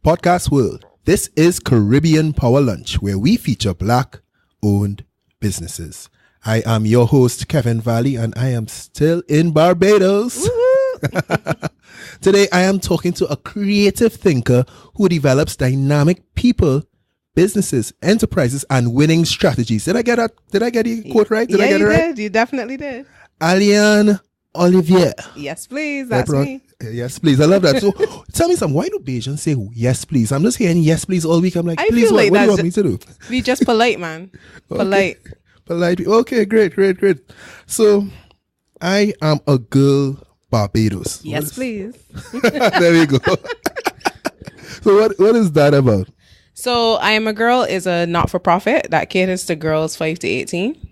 podcast world. This is Caribbean Power Lunch, where we feature Black-owned businesses. I am your host, Kevin Valley, and I am still in Barbados. Today, I am talking to a creative thinker who develops dynamic people, businesses, enterprises, and winning strategies. Did I get the quote right? Did I get it right? Did. You definitely did. Alian Ollivierre. Yes, please. That's me. Yes, please. I love that. So tell me something. Why do Bajans say yes, please? I'm just hearing yes, please all week. I'm like, please, what do you want me to do? Be just polite, man. Polite. Polite. Okay, great. So I am a girl Barbados. Yes, please. There we go. So what is that about? So I Am a Girl is a not-for-profit that caters to girls 5 to 18.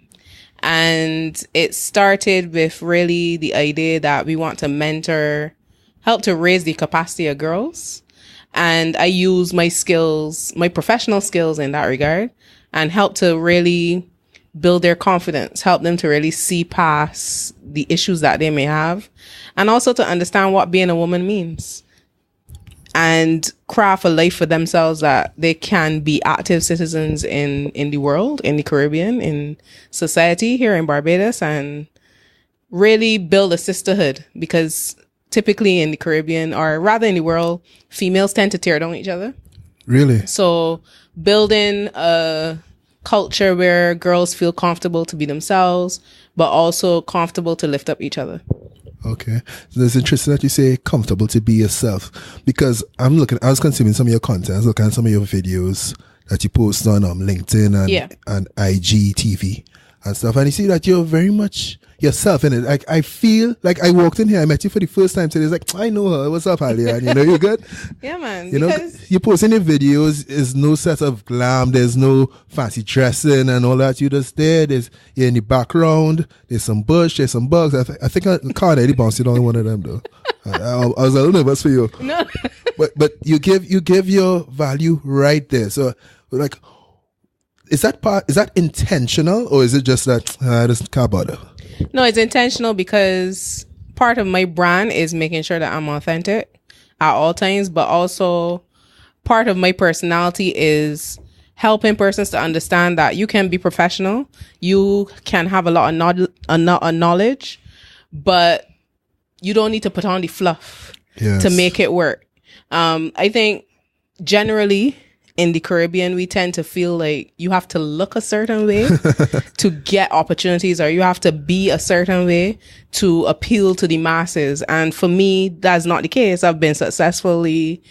And it started with really the idea that we want to help to raise the capacity of girls. And I use my skills, my professional skills in that regard, and help to really build their confidence, help them to really see past the issues that they may have, and also to understand what being a woman means. And craft a life for themselves that they can be active citizens in the world, in the Caribbean, in society here in Barbados, and really build a sisterhood. Because typically in the Caribbean, or rather in the world, females tend to tear down each other. Really? So building a culture where girls feel comfortable to be themselves, but also comfortable to lift up each other. Okay. So it's interesting that you say comfortable to be yourself, because I was consuming some of your content. I was looking at some of your videos that you post on LinkedIn and IGTV and stuff. And you see that you're very much yourself in it. Like, I feel like I walked in here, I met you for the first time today. It's like, I know her. What's up, Alian? You know, you good? Yeah, man. You know, you posting your videos, there's no set of glam, there's no fancy dressing and all that. You just there. You're in the background. There's some bush, there's some bugs. I think I can't really bounce it on one of them though. I was a little nervous for you. No. but you give your value right there. So like, is that intentional, or is it just that I just can't bother? No, it's intentional, because part of my brand is making sure that I'm authentic at all times, but also part of my personality is helping persons to understand that you can be professional, you can have a lot of knowledge, but you don't need to put on the fluff to make it work. I think generally in the Caribbean, we tend to feel like you have to look a certain way to get opportunities, or you have to be a certain way to appeal to the masses. And for me, that's not the case. I've been successfully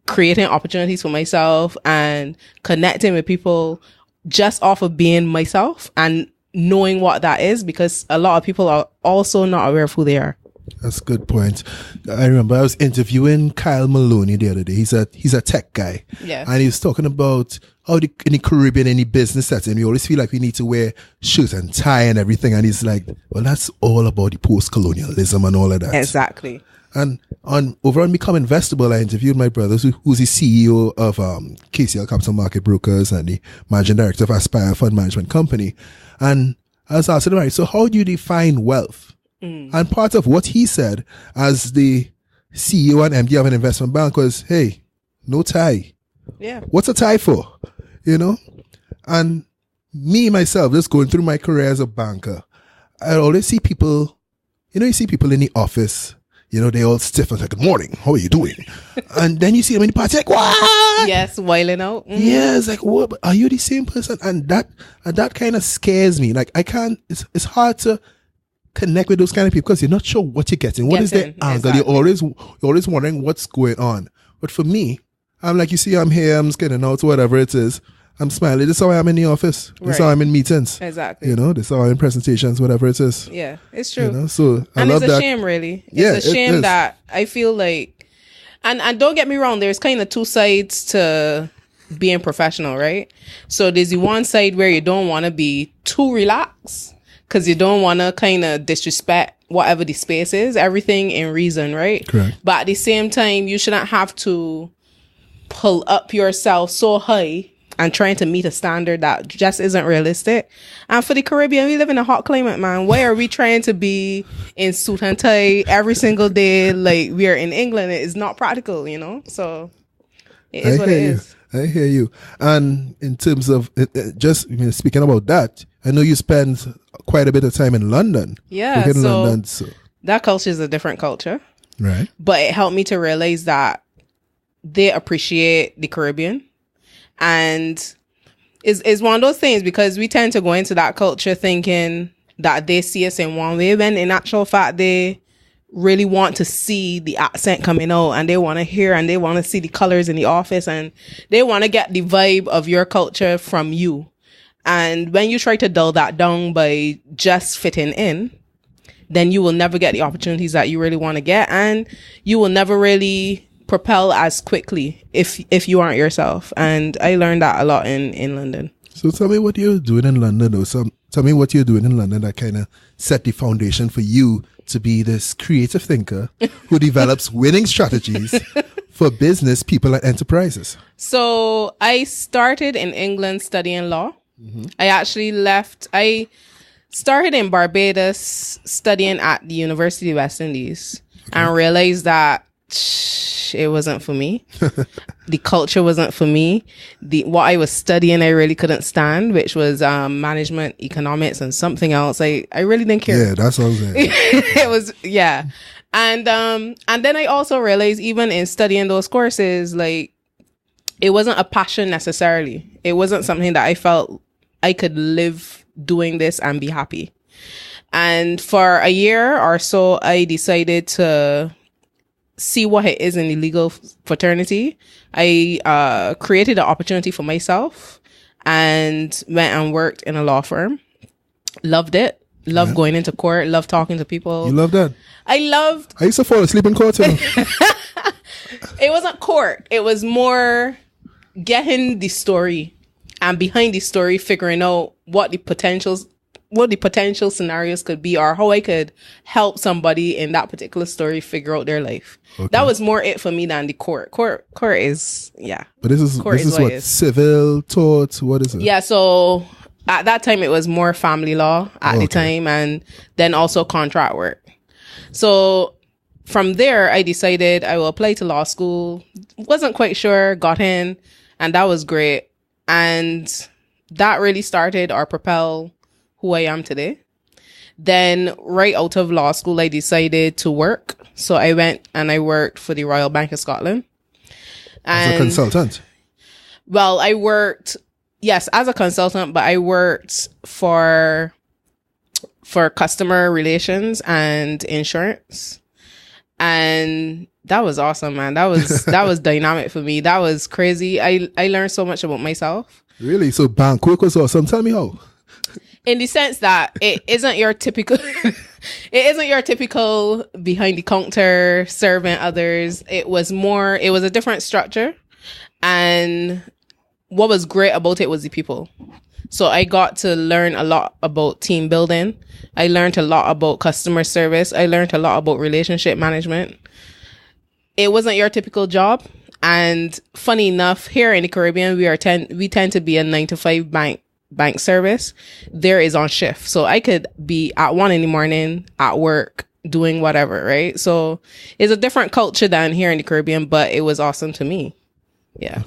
creating opportunities for myself and connecting with people just off of being myself and knowing what that is, because a lot of people are also not aware of who they are. That's a good point. I remember I was interviewing Kyle Maloney the other day. He's a tech guy. Yeah. And he was talking about how in the Caribbean, in the business setting, we always feel like we need to wear shirt and tie and everything. And he's like, well, that's all about the post-colonialism and all of that. Exactly. And over on Become Investable, I interviewed my brother, who's the CEO of KCL Capital Market Brokers and the managing director of Aspire Fund Management Company. And I was asking him, right, so how do you define wealth? And part of what he said as the CEO and MD of an investment bank was, hey, no tie. Yeah. What's a tie for? You know? And me, myself, just going through my career as a banker, I always see people, you see people in the office, they all stiff and like, good morning, how are you doing? And then you see them in the party, like, what? Yes, wailing out. Mm-hmm. Yeah, it's like, what? Are you the same person? And that kind of scares me. Like, it's hard to connect with those kind of people because you're not sure what you're getting. What is their angle? Exactly. You're always wondering what's going on. But for me, I'm like, you see, I'm here, I'm just getting out, whatever it is. I'm smiling. This is how I am in the office. This is how I'm in meetings. Exactly. This is how I'm in presentations, whatever it is. Yeah, it's true. So I and love that. It's a shame, really. It's a shame that I feel like, and don't get me wrong, there's kind of two sides to being professional, right? So there's the one side where you don't want to be too relaxed, because you don't want to kind of disrespect whatever the space is, everything in reason, right? Correct. But at the same time, you shouldn't have to pull up yourself so high and trying to meet a standard that just isn't realistic. And for the Caribbean, we live in a hot climate, man. Why are we trying to be in suit and tie every single day like we are in England? It is not practical, So It is what it is. I hear you. And in terms of speaking about that, I know you spend quite a bit of time in London. Yeah. So that culture is a different culture. Right. But it helped me to realize that they appreciate the Caribbean. And it's one of those things, because we tend to go into that culture thinking that they see us in one way, when in actual fact they really want to see the accent coming out, and they want to hear and they want to see the colors in the office, and they want to get the vibe of your culture from you. And when you try to dull that down by just fitting in, then you will never get the opportunities that you really want to get, and you will never really propel as quickly if you aren't yourself. And I learned that a lot in London. So tell me what you're doing in London, or tell me what you're doing in London that kind of set the foundation for you to be this creative thinker who develops winning strategies for business, people, and enterprises. So I started in England studying law. Mm-hmm. I started in Barbados studying at the University of West Indies, and realized that it wasn't for me. The culture wasn't for me. What I was studying, I really couldn't stand, which was management, economics, and something else. I really didn't care. Yeah, that's what I was saying. It was, yeah. And then I also realized, even in studying those courses, like, it wasn't a passion necessarily. It wasn't something that I felt I could live doing this and be happy. And for a year or so, I decided to see what it is in the legal fraternity. I created an opportunity for myself and went and worked in a law firm. Loved it. Loved going into court. Loved talking to people. You love that? I used to fall asleep in court. It wasn't court. It was more getting the story, and behind the story, figuring out what the potential scenarios could be, or how I could help somebody in that particular story figure out their life. Okay. That was more it for me than the court. Court is, yeah. But this is what civil tort. What is it? Yeah. So at that time, it was more family law at the time, and then also contract work. So from there, I decided I will apply to law school. Wasn't quite sure, got in, and that was great. And that really started or propelled who I am today. Then right out of law school, I decided to work. So I went and I worked for the Royal Bank of Scotland. As a consultant? Well, I worked, yes, as a consultant, but I worked for customer relations and insurance. And that was awesome, man. That was dynamic for me. That was crazy. I learned so much about myself. Really? So bank work was awesome. Tell me how. In the sense that it isn't your typical behind the counter serving others. It was a different structure. And what was great about it was the people. So I got to learn a lot about team building. I learned a lot about customer service. I learned a lot about relationship management. It wasn't your typical job. And funny enough, here in the Caribbean, we tend to be a 9-to-5 bank service. There is on shift. So I could be at 1 a.m. at work doing whatever, right? So it's a different culture than here in the Caribbean, but it was awesome to me. Yeah.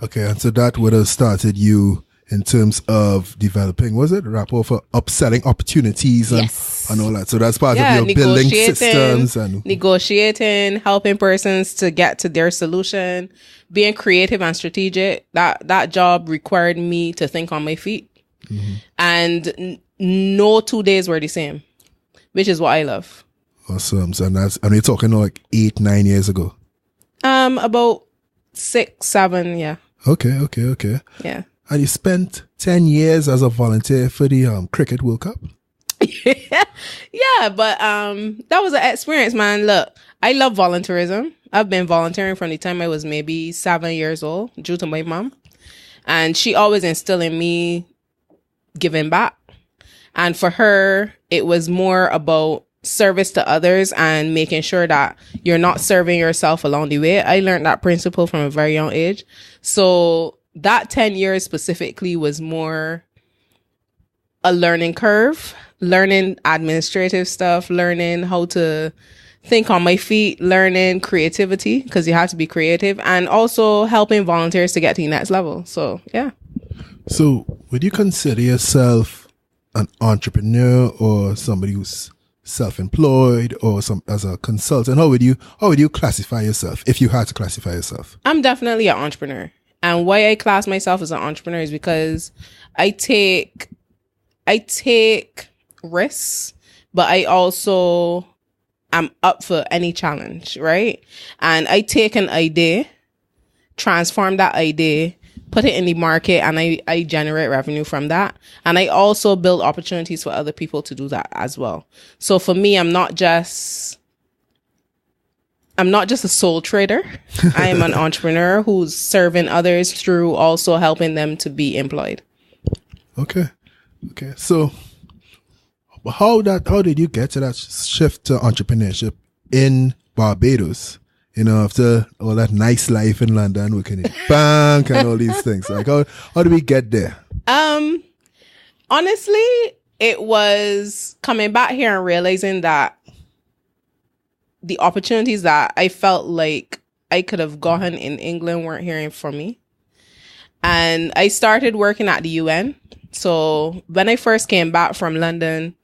Okay. And so that would have started you in terms of developing, was it? Rapport for upselling opportunities and all that. So that's part of your building systems and negotiating, helping persons to get to their solution, being creative and strategic. That job required me to think on my feet. Mm-hmm. And no 2 days were the same, which is what I love. Awesome. And we're talking like 8-9 years ago. About 6-7, yeah. Okay. Yeah. And you spent 10 years as a volunteer for the Cricket World Cup? Yeah, but that was an experience, man. Look, I love volunteerism. I've been volunteering from the time I was maybe 7 years old, due to my mom. And she always instilled in me giving back. And for her, it was more about service to others and making sure that you're not serving yourself along the way. I learned that principle from a very young age. So that 10 years specifically was more a learning curve, learning administrative stuff, learning how to think on my feet, learning creativity, because you have to be creative, and also helping volunteers to get to the next level. So, yeah. So, would you consider yourself an entrepreneur or somebody who's self-employed or as a consultant? How would you classify yourself if you had to classify yourself? I'm definitely an entrepreneur. And why I class myself as an entrepreneur is because I take risks, but I also am up for any challenge, right? And I take an idea, transform that idea, put it in the market, and I generate revenue from that. And I also build opportunities for other people to do that as well. So for me, I'm not just a sole trader. I am an entrepreneur who's serving others through also helping them to be employed. Okay. So how did you get to that shift to entrepreneurship in Barbados? After all that nice life in London, working in bank and all these things. Like how do we get there? Honestly, it was coming back here and realizing that the opportunities that I felt like I could have gotten in England weren't here for me. And I started working at the UN. So when I first came back from London,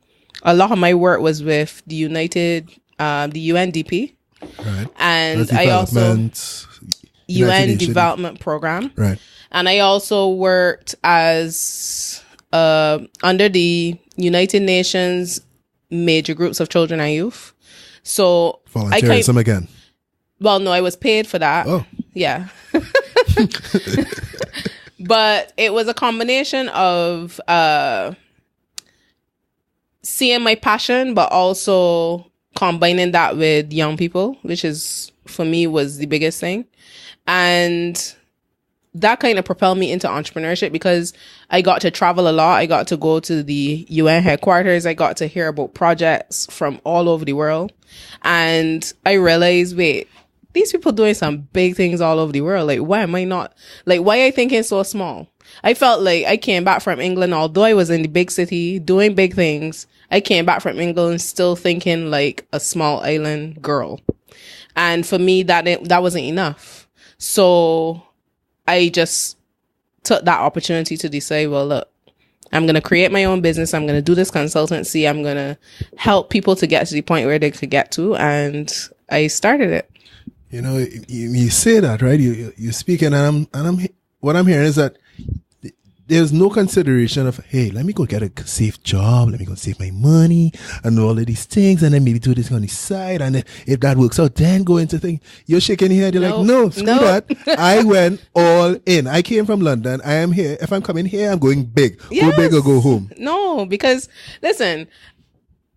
a lot of my work was with the UNDP. Right. And I also UN Development Program. Right. And I also worked as under the United Nations major groups of children and youth. So volunteerism again. Well, no, I was paid for that. Oh. Yeah. But it was a combination of seeing my passion, but also combining that with young people, which is, for me, was the biggest thing. And that kind of propelled me into entrepreneurship because I got to travel a lot. I got to go to the UN headquarters. I got to hear about projects from all over the world. And I realized, wait, these people doing some big things all over the world. Like, why am I not? Like, why are I thinking so small? I felt like I came back from England, although I was in the big city doing big things. I came back from England still thinking like a small island girl. And for me, that wasn't enough. So I just took that opportunity to decide, well, look, I'm going to create my own business. I'm going to do this consultancy. I'm going to help people to get to the point where they could get to. And I started it. You say that, right? You're speaking, and what I'm hearing is that there's no consideration of, hey, let me go get a safe job, let me go save my money, and all of these things, and then maybe do this on the side, and if that works out, then go into things. You're shaking your head. You're like, no, screw that. I went all in. I came from London. I am here. If I'm coming here, I'm going big. Yes. Go big or go home. No, because listen,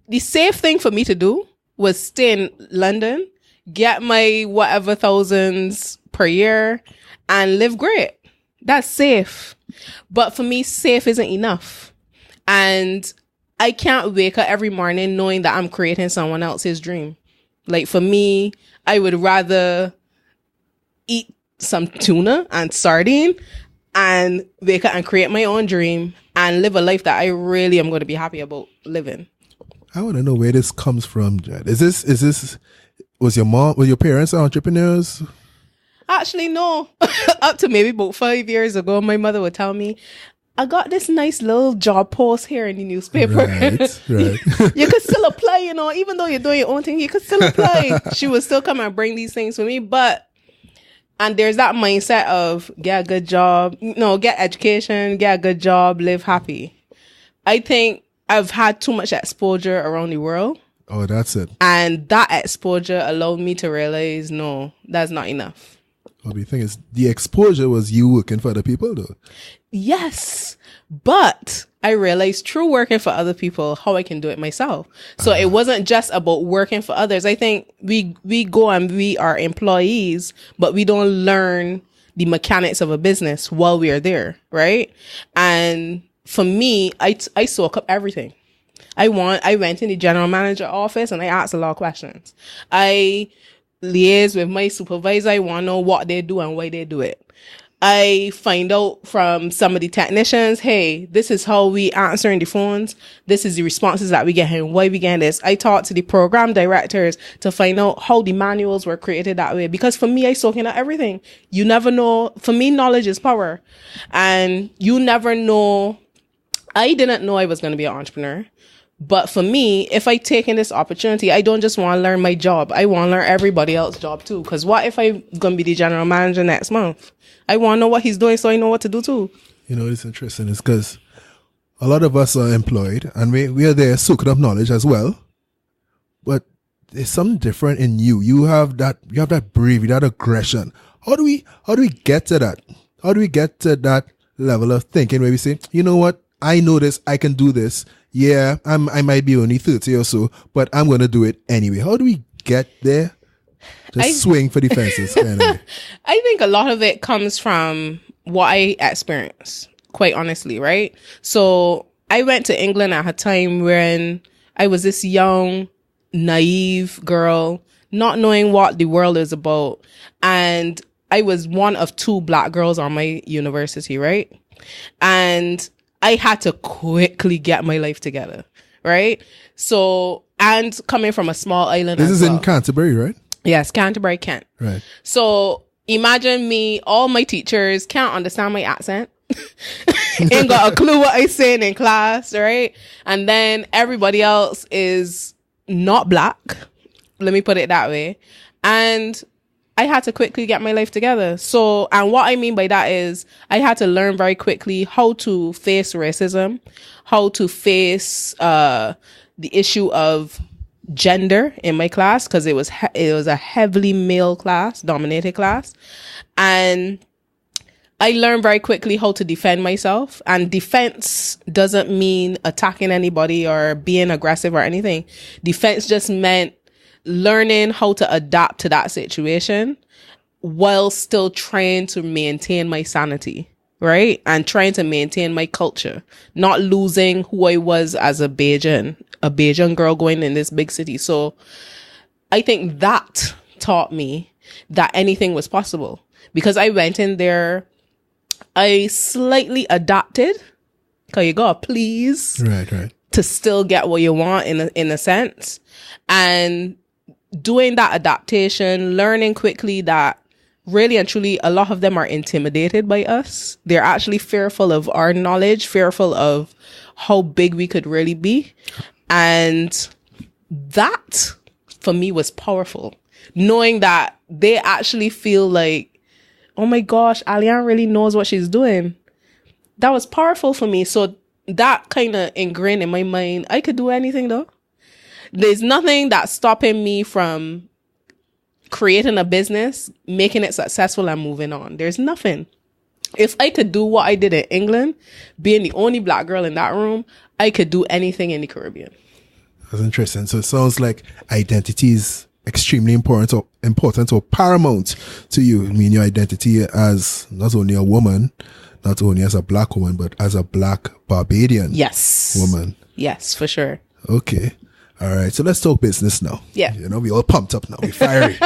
the safe thing for me to do was stay in London, get my whatever thousands per year, and live great. That's safe. But for me, safe isn't enough. And I can't wake up every morning knowing that I'm creating someone else's dream. Like, for me, I would rather eat some tuna and sardine and wake up and create my own dream and live a life that I really am going to be happy about living. I want to know where this comes from, Jad. Was your parents entrepreneurs? Actually, no. Up to maybe about 5 years ago, my mother would tell me, I got this nice little job post here in the newspaper. Right. You could still apply, even though you're doing your own thing, you could still apply. She would still come and bring these things for me. And there's that mindset of get a good job, get education, get a good job, live happy. I think I've had too much exposure around the world. Oh, that's it. And that exposure allowed me to realize, no, that's not enough. Well, the thing is, the exposure was you working for other people, though. Yes, but I realized through working for other people, how I can do it myself. So it wasn't just about working for others. I think we go and we are employees, but we don't learn the mechanics of a business while we are there, right? And for me, I soak up everything. I went in the general manager office and I asked a lot of questions. I liaise with my supervisor. I want to know what they do and why they do it. I find out from some of the technicians, hey, this is how we answering the phones. This is the responses that we get and why we get this. I talk to the program directors to find out how the manuals were created that way. Because for me, I soak in everything. You never know. For me, knowledge is power. And you never know. I didn't know I was going to be an entrepreneur. But for me, if I take in this opportunity, I don't just want to learn my job. I want to learn everybody else's job too. Because what if I'm going to be the general manager next month? I want to know what he's doing so I know what to do too. You know, it's interesting. It's because a lot of us are employed and we are there soaking up knowledge as well. But there's something different in you. You have that bravery, that aggression. How do we get to that? How do we get to that level of thinking where we say, you know what? I know this. I can do this. Yeah, I might be only 30 or so, but I'm going to do it anyway. How do we get there? Just swing for the fences. Anyway. I think a lot of it comes from what I experienced, quite honestly, right? So I went to England at a time when I was this young, naive girl, not knowing what the world is about. And I was one of 2 Black girls on my university, right? And I had to quickly get my life together, right? So, and coming from a small island. This is in Canterbury, right? Yes, Canterbury, Kent. Right. So imagine me, all my teachers can't understand my accent. Ain't got a clue what I saying in class, right? And then everybody else is not Black. Let me put it that way. And I had to quickly get my life together. So, and what I mean by that is I had to learn very quickly how to face racism, how to face the issue of gender in my class, because it was a heavily male class, dominated class. And I learned very quickly how to defend myself. And defense doesn't mean attacking anybody or being aggressive or anything. Defense just meant learning how to adapt to that situation while still trying to maintain my sanity, right? And trying to maintain my culture, not losing who I was as a Bajan girl going in this big city. So I think that taught me that anything was possible, because I went in there, I slightly adapted, because you gotta please, right, to still get what you want in a sense. And doing that adaptation, learning quickly that really and truly a lot of them are intimidated by us. They're actually fearful of our knowledge, fearful of how big we could really be. And that for me was powerful. Knowing that they actually feel like, oh my gosh, Alian really knows what she's doing. That was powerful for me. So that kind of ingrained in my mind, I could do anything though. There's nothing that's stopping me from creating a business, making it successful and moving on. There's nothing. If I could do what I did in England, being the only Black girl in that room, I could do anything in the Caribbean. That's interesting. So it sounds like identity is extremely important or paramount to you. I mean, your identity as not only a woman, not only as a Black woman, but as a Black Barbadian woman. Yes, for sure. Okay. All right, so let's talk business now. Yeah. You know, we all pumped up now. We fiery.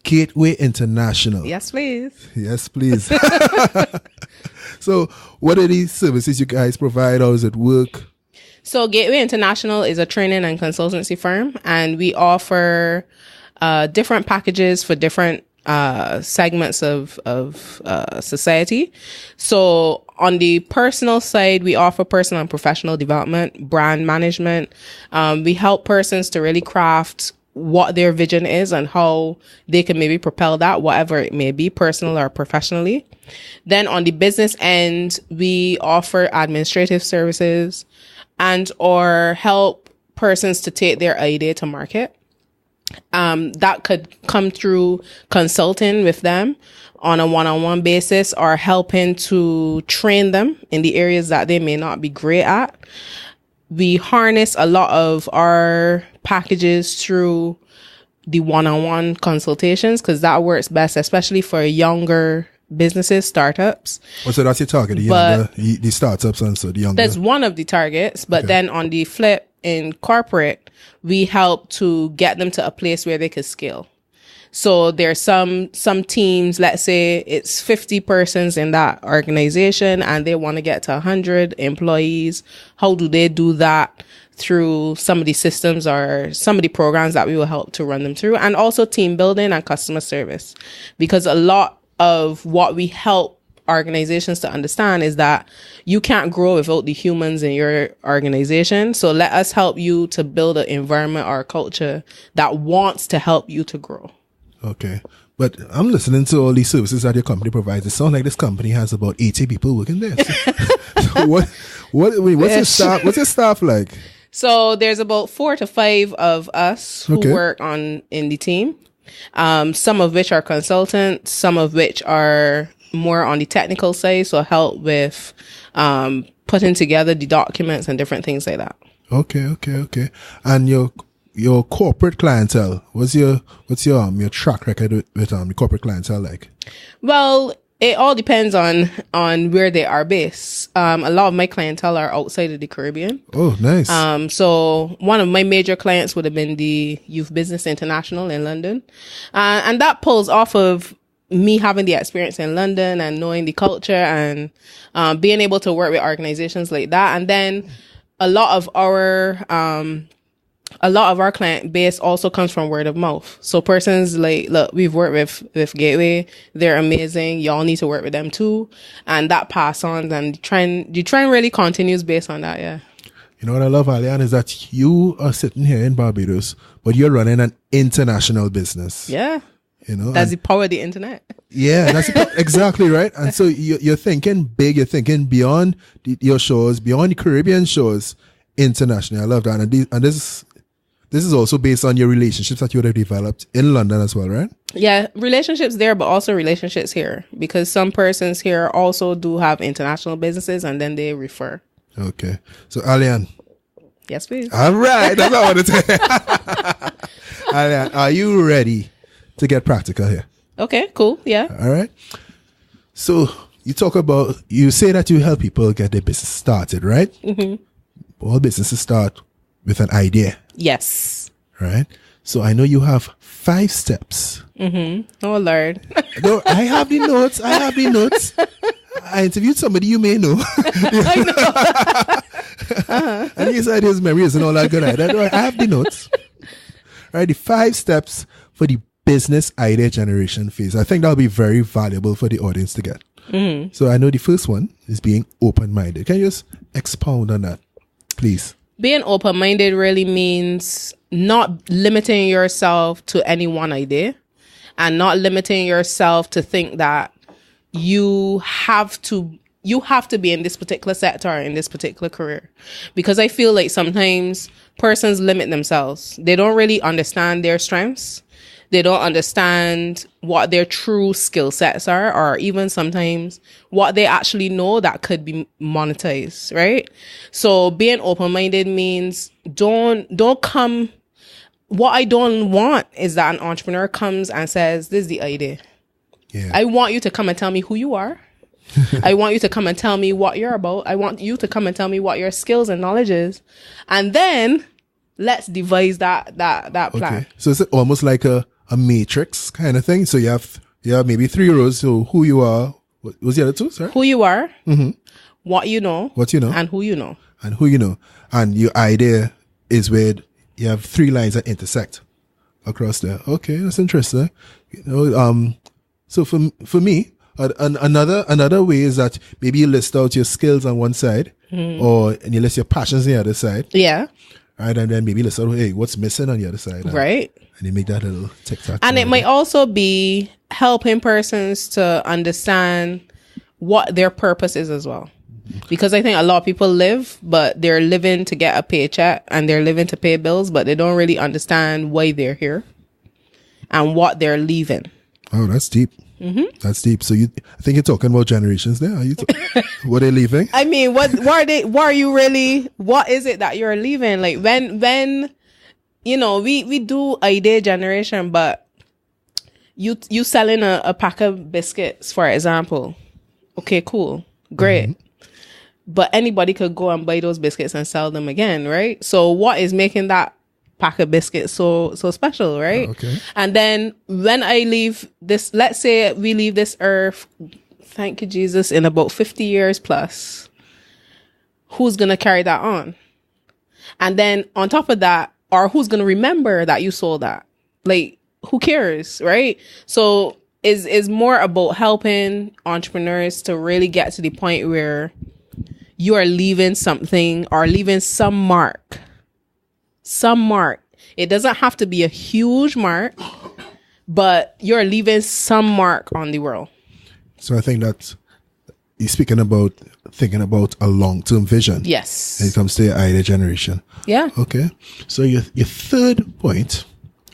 Gateway International. Yes, please. Yes, please. So what are these services you guys provide? How does it work? So Gateway International is a training and consultancy firm, and we offer different packages for different segments of society. So on the personal side, we offer personal and professional development, brand management. We help persons to really craft what their vision is and how they can maybe propel that, whatever it may be, personal or professionally. Then on the business end, we offer administrative services and or help persons to take their idea to market. That could come through consulting with them on a one-on-one basis or helping to train them in the areas that they may not be great at. We harness a lot of our packages through the one-on-one consultations because that works best, especially for younger businesses, startups. Oh, so that's your target, the startups and so the younger. That's one of the targets, but then on the flip, in corporate, we help to get them to a place where they can scale. So there's some teams, let's say it's 50 persons in that organization and they want to get to 100 employees. How do they do that? Through some of the systems or some of the programs that we will help to run them through, and also team building and customer service. Because a lot of what we help organizations to understand is that you can't grow without the humans in your organization. So let us help you to build an environment or a culture that wants to help you to grow. Okay. But I'm listening to all these services that your company provides. It sounds like this company has about 80 people working there. So what's your staff? What's your staff like? So there's about 4 to 5 of us who work in the team. Some of which are consultants, some of which are more on the technical side, so help with putting together the documents and different things like that. Okay. And your corporate clientele, what's your track record with the corporate clientele like? Well, it all depends on where they are based. A lot of my clientele are outside of the Caribbean. Oh, nice. So one of my major clients would have been the Youth Business International in London. And that pulls off of me having the experience in London and knowing the culture and being able to work with organizations like that. And then a lot of our client base also comes from word of mouth. So persons like, look, we've worked with Gateway. They're amazing. Y'all need to work with them too. And that pass on, and the trend really continues based on that. Yeah. You know what I love, Alian, is that you are sitting here in Barbados, but you're running an international business. Yeah. You know, that's the power of the internet. Yeah, that's exactly right. And so you're thinking big, you're thinking beyond your shows, beyond the Caribbean shores, internationally. I love that. And this is also based on your relationships that you would have developed in London as well, right? Yeah, relationships there, but also relationships here, because some persons here also do have international businesses and then they refer. Okay. So, Alian. Yes, please. All right. That's what I want to say. Alian, are you ready to get practical here? Okay, cool. Yeah. All right. So, you say that you help people get their business started, right? Mm-hmm. All businesses start with an idea. Yes. Right? So I know you have 5 steps. Mm-hmm. Oh, Lord. No, I have the notes. I interviewed somebody you may know. I know. And he said his memory isn't all that good. I have the notes. Right? The 5 steps for the business idea generation phase. I think that'll be very valuable for the audience to get. Mm-hmm. So I know the first one is being open-minded. Can you just expound on that, please? Being open-minded really means not limiting yourself to any one idea and not limiting yourself to think that you have to be in this particular sector or in this particular career. Because I feel like sometimes persons limit themselves. They don't really understand their strengths. They don't understand what their true skill sets are, or even sometimes what they actually know that could be monetized, right? So being open-minded means don't come. What I don't want is that an entrepreneur comes and says, this is the idea. Yeah. I want you to come and tell me who you are. I want you to come and tell me what you're about. I want you to come and tell me what your skills and knowledge is. And then let's devise that plan. Okay. So it's almost like a matrix kind of thing. So you have maybe 3 rows. So who you are, what was the other 2, sorry? Who you are, mm-hmm. what you know, and who you know. And your idea is where you have 3 lines that intersect across there. Okay, that's interesting. You know, so for me, another way is that maybe you list out your skills on one side, and you list your passions on the other side. Yeah. Right, and then maybe list out, hey, what's missing on the other side. Right. And you make that little TikTok. And it might also be helping persons to understand what their purpose is as well. Because I think a lot of people live, but they're living to get a paycheck and they're living to pay bills, but they don't really understand why they're here and what they're leaving. Oh, that's deep. Mm-hmm. That's deep. So I think you're talking about generations there. Are you what they're leaving? I mean, what are you really, what is it that you're leaving? Like when, you know, we do idea generation, but you selling a pack of biscuits, for example. Okay, cool. Great. Mm-hmm. But anybody could go and buy those biscuits and sell them again, right? So what is making that pack of biscuits so special, right? Okay. And then when I leave this, let's say we leave this earth, thank you, Jesus, in about 50 years plus, who's going to carry that on? And then on top of that, or who's going to remember that you sold that? Like, who cares, right? So is more about helping entrepreneurs to really get to the point where you are leaving something or leaving some mark. Some mark. It doesn't have to be a huge mark, but you're leaving some mark on the world. So I think that you're speaking about thinking about a long-term vision. Yes. When it comes to your idea generation. Yeah. Okay. So your third point,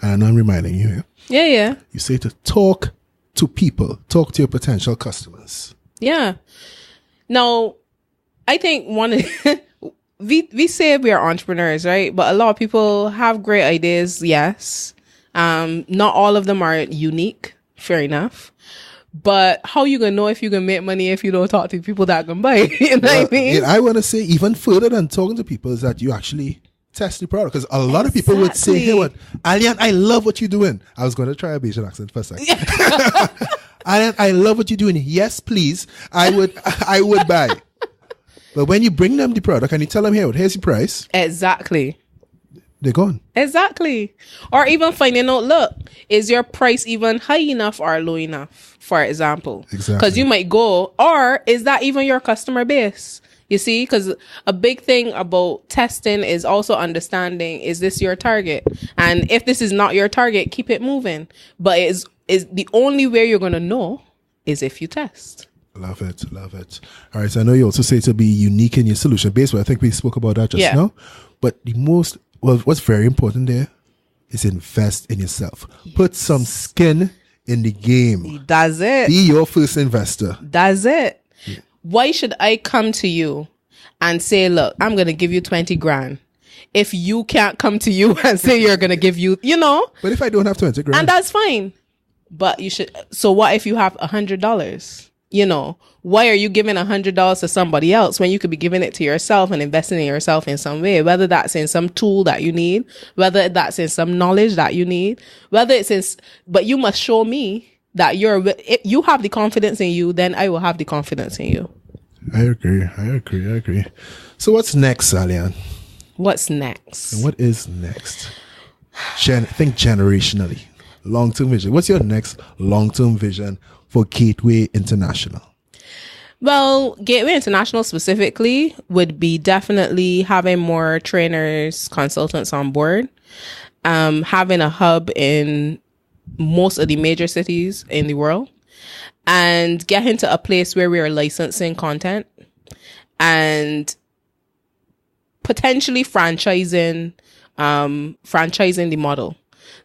and I'm reminding you here. Yeah. You say to talk to people, talk to your potential customers. Yeah. Now, I think one of we say we are entrepreneurs, right? But a lot of people have great ideas. Yes. Not all of them are unique. Fair enough. But how you gonna know if you can make money if you don't talk to people that can buy? You know what I mean? I want to say even further than talking to people is that you actually test the product. Because a lot of people would say, hey, what, Alian, I love what you're doing. I was going to try a Bayesian accent for a second. Alian, I love what you're doing. Yes, please. I would buy. But when you bring them the product and you tell them, hey, here's the price. Exactly. They're gone. Exactly. Or even finding out, look, is your price even high enough or low enough, for example? Exactly. Because you might go, or is that even your customer base? You see, because a big thing about testing is also understanding, is this your target? And if this is not your target, keep it moving. But is the only way you're going to know is if you test. Love it. Love it. All right. So I know you also say to be unique in your solution base, but I think we spoke about that just now. But what's very important there is invest in yourself. Put some skin in the game. That's it. Be your first investor. That's it. Yeah. Why should I come to you and say, look, I'm going to give you 20 grand if you can't come to you and say you're going to give you, But if I don't have 20 grand. And that's fine. But you should. So what if you have $100? Why are you giving $100 to somebody else when you could be giving it to yourself and investing in yourself in some way, whether that's in some tool that you need, whether that's in some knowledge that you need, but you must show me that if you have the confidence in you, then I will have the confidence in you. I agree. So what's next, Alian? What's next? And what is next? Think generationally. Long-term vision. What's your next long-term vision for Gateway International? Well, Gateway International specifically would be definitely having more trainers, consultants on board, having a hub in most of the major cities in the world, and getting to a place where we are licensing content and potentially franchising the model.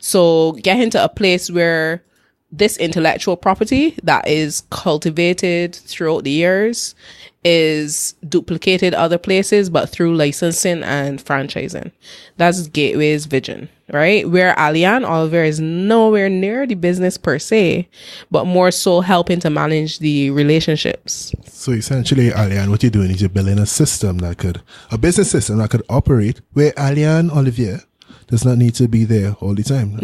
So getting to a place where this intellectual property that is cultivated throughout the years is duplicated other places, but through licensing and franchising. That's Gateway's vision, right? Where Alian, Ollivierre is nowhere near the business per se, but more so helping to manage the relationships. So essentially, Alian, what you're doing is you're building a business system that could operate where Alian Ollivierre does not need to be there all the time.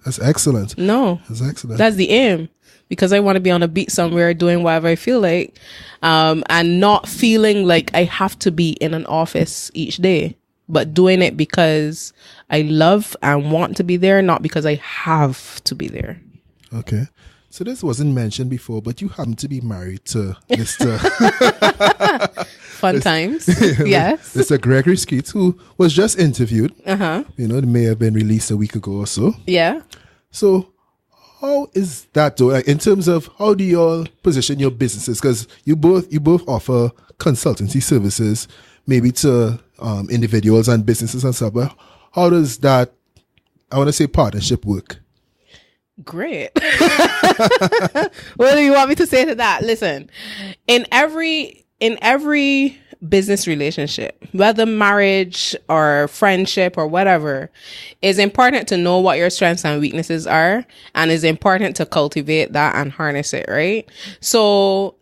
That's excellent. That's excellent. That's the aim, because I want to be on a beach somewhere doing whatever I feel like, and not feeling like I have to be in an office each day, but doing it because I love and want to be there, not because I have to be there. Okay. So this wasn't mentioned before, but you happen to be married to Mr. Fun times. Yes. Mr. Gregory Skeets, who was just interviewed. Uh-huh. It may have been released a week ago or so. Yeah. So how is that though? Like, in terms of how do you all position your businesses? Because you both offer consultancy services, maybe to individuals and businesses and stuff. But how does that, I want to say, partnership work? Great. What do you want me to say to that? Listen, in every business relationship, whether marriage or friendship or whatever, it's important to know what your strengths and weaknesses are, and it's important to cultivate that and harness it, right? So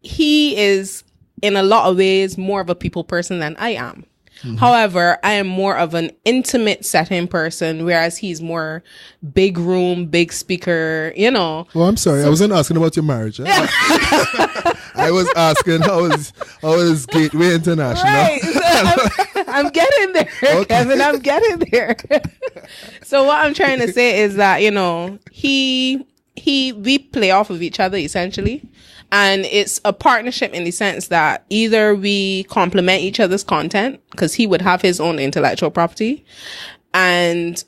he is, in a lot of ways, more of a people person than I am. However, I am more of an intimate setting person, whereas he's more big room, big speaker, you know. Well, I'm sorry. I wasn't asking about your marriage. I was asking how is Gateway International? Right. I'm getting there, okay. Kevin. I'm getting there. So what I'm trying to say is that, you know, we play off of each other essentially. And it's a partnership in the sense that either we complement each other's content, because he would have his own intellectual property, and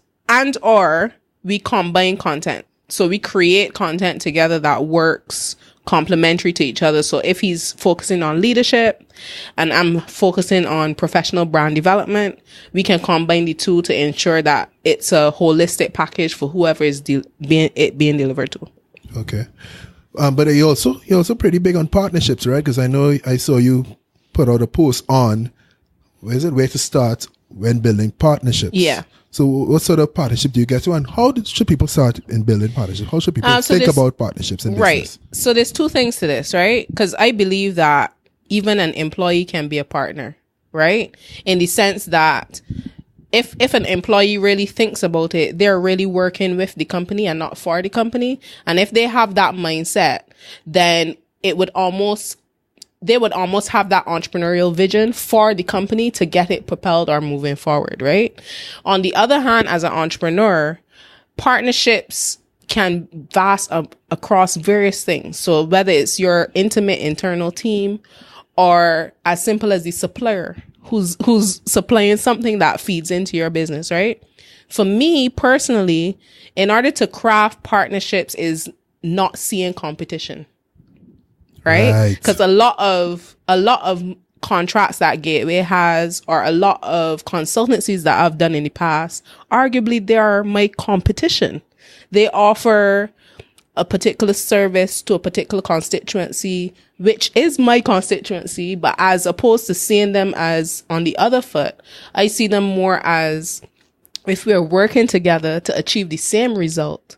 or we combine content. So we create content together that works complementary to each other. So if he's focusing on leadership and I'm focusing on professional brand development, we can combine the two to ensure that it's a holistic package for whoever is being delivered to. Okay. But you're also pretty big on partnerships, right? Because I know I saw you put out a post on where to start when building partnerships. Yeah. So what sort of partnership do you get to, and how should people start in building partnerships? How should people think about partnerships in business? Right. So there's two things to this, right? Because I believe that even an employee can be a partner, right? In the sense that if an employee really thinks about it, they're really working with the company and not for the company. And if they have that mindset, then they would almost have that entrepreneurial vision for the company to get it propelled or moving forward, right? On the other hand, as an entrepreneur, partnerships can vast across various things. So whether it's your intimate internal team or as simple as the supplier who's supplying something that feeds into your business, right? For me personally, in order to craft partnerships is not seeing competition, right? Because a lot of contracts that Gateway has, or a lot of consultancies that I've done in the past, arguably they are my competition. They offer a particular service to a particular constituency, which is my constituency, but as opposed to seeing them as on the other foot, I see them more as if we're working together to achieve the same result,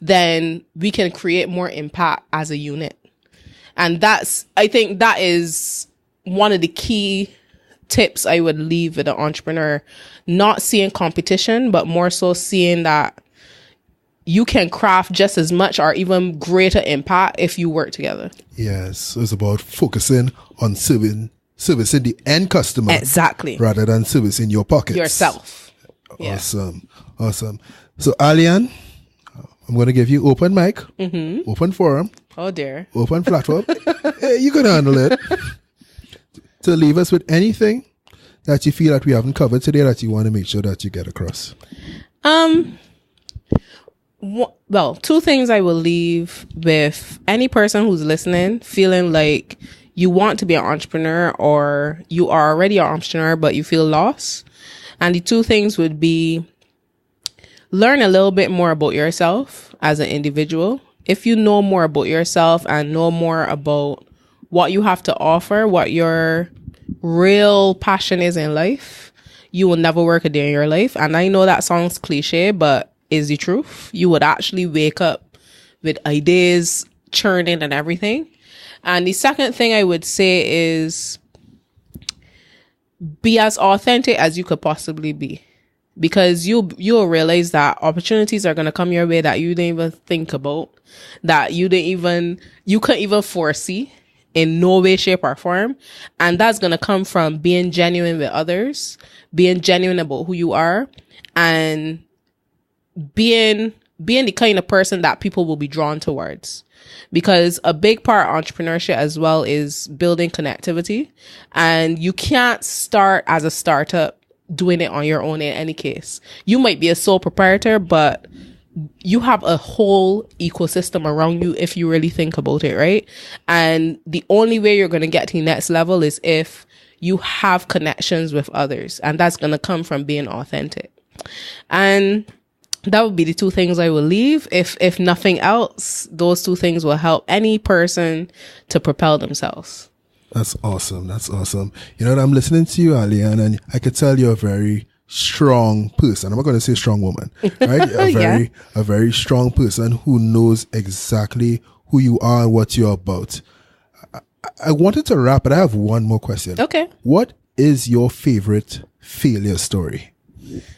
then we can create more impact as a unit. And I think that is one of the key tips I would leave with an entrepreneur, not seeing competition, but more so seeing that you can craft just as much or even greater impact if you work together. Yes. So it's about focusing on servicing the end customer. Exactly. Rather than servicing your pockets. Yourself. Awesome. Yeah. Awesome. So Alian, I'm going to give you open mic, open forum. Oh dear. Open platform. Hey, you can handle it. To leave us with anything that you feel that we haven't covered today that you want to make sure that you get across. Well, two things I will leave with any person who's listening, feeling like you want to be an entrepreneur or you are already an entrepreneur, but you feel lost. And the two things would be learn a little bit more about yourself as an individual. If you know more about yourself and know more about what you have to offer, what your real passion is in life, you will never work a day in your life. And I know that sounds cliche, but is the truth. You would actually wake up with ideas churning and everything. And the second thing I would say is be as authentic as you could possibly be, because you'll realize that opportunities are going to come your way that you didn't even think about, that you couldn't even foresee in no way, shape, or form. And that's going to come from being genuine with others, being genuine about who you are, and being the kind of person that people will be drawn towards. Because a big part of entrepreneurship as well is building connectivity. And you can't start as a startup doing it on your own in any case. You might be a sole proprietor, but you have a whole ecosystem around you if you really think about it, right? And the only way you're going to get to the next level is if you have connections with others. And that's going to come from being authentic. And that would be the two things I will leave. If nothing else, those two things will help any person to propel themselves. That's awesome. That's awesome. You know, I'm listening to you, Alian, and I could tell you're a very strong person. I'm not going to say strong woman, right? A very strong person who knows exactly who you are and what you're about. I wanted to wrap, but I have one more question. Okay. What is your favorite failure story?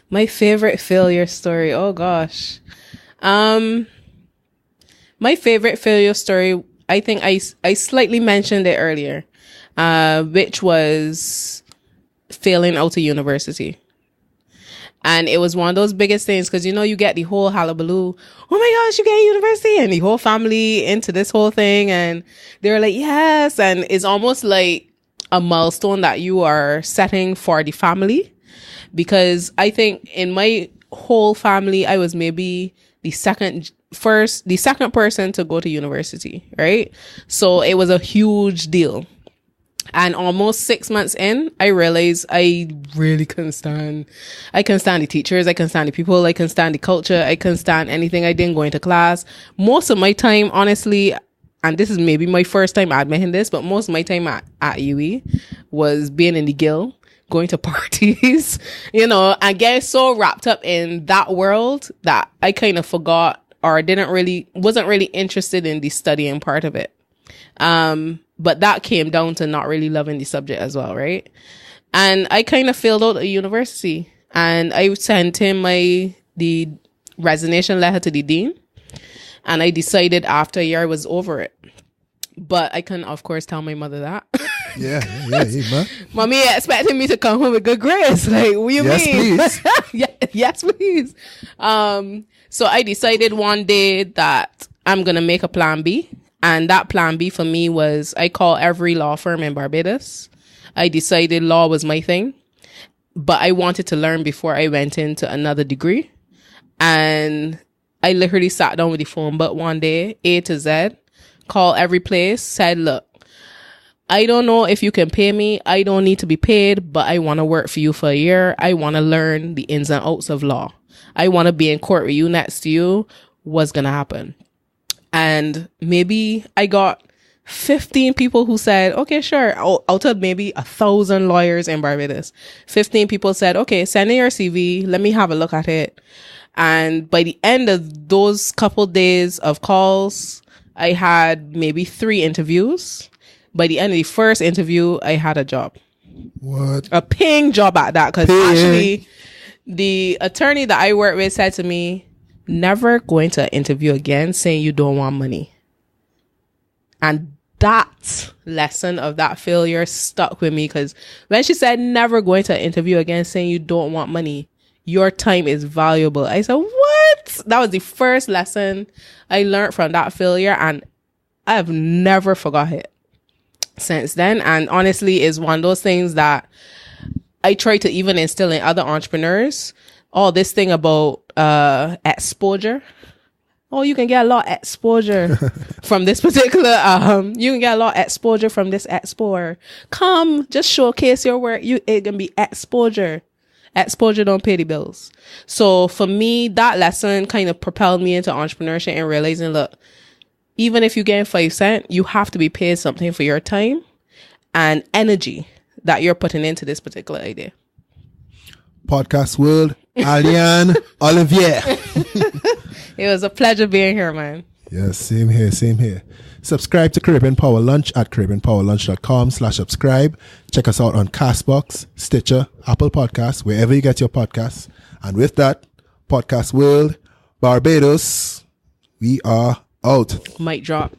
My favorite failure story. Oh gosh. My favorite failure story, I think I slightly mentioned it earlier, which was failing out of university. And it was one of those biggest things because, you get the whole hullabaloo. Oh my gosh, you get university, and the whole family into this whole thing. And they're like, yes. And it's almost like a milestone that you are setting for the family. Because I think in my whole family, I was maybe the second person to go to university, right? So it was a huge deal. And almost 6 months in, I realized I really couldn't stand the teachers. I couldn't stand the people. I couldn't stand the culture. I couldn't stand anything. I didn't go into class. Most of my time, honestly, and this is maybe my first time admitting this, but most of my time at UE was being in the guild, going to parties, and getting so wrapped up in that world that I kind of forgot or wasn't really interested in the studying part of it. But that came down to not really loving the subject as well, right? And I kind of failed out at university, and I sent him the resignation letter to the dean, and I decided after a year I was over it. But I couldn't, of course, tell my mother that. Yeah, man. Mommy expecting me to come home with good grades. Like, what do you mean? Please. Yes, please. So I decided one day that I'm going to make a plan B. And that plan B for me was I called every law firm in Barbados. I decided law was my thing, but I wanted to learn before I went into another degree. And I literally sat down with the phone book one day, A to Z, called every place, said, look, I don't know if you can pay me. I don't need to be paid, but I want to work for you for a year. I want to learn the ins and outs of law. I want to be in court with you, next to you. What's going to happen? And maybe I got 15 people who said, okay, sure. Out of maybe 1,000 lawyers in Barbados, 15 people said, okay, send in your CV. Let me have a look at it. And by the end of those couple days of calls, I had maybe 3 interviews. By the end of the first interview, I had a job. What? A paying job at that. Because actually, the attorney that I work with said to me, never going to interview again saying you don't want money. And that lesson of that failure stuck with me, because when she said never going to interview again saying you don't want money, your time is valuable. I said, what? That was the first lesson I learned from that failure, and I have never forgot it since then. And honestly, it's one of those things that I try to even instill in other entrepreneurs. All this thing about exposure. Oh, you can get a lot of exposure from this particular, you can get a lot of exposure from this expo. Come, just showcase your work. It can be exposure. Exposure don't pay the bills. So for me, that lesson kind of propelled me into entrepreneurship and realizing, look, even if you get 5 cents, you have to be paid something for your time and energy that you're putting into this particular idea. Podcast world, Alian, Ollivierre. It was a pleasure being here, man. Yes, same here. Subscribe to Caribbean Power Lunch at caribbeanpowerlunch.com/subscribe. Check us out on Castbox, Stitcher, Apple Podcasts, wherever you get your podcasts. And with that, Podcast World, Barbados, we are out. Mic drop.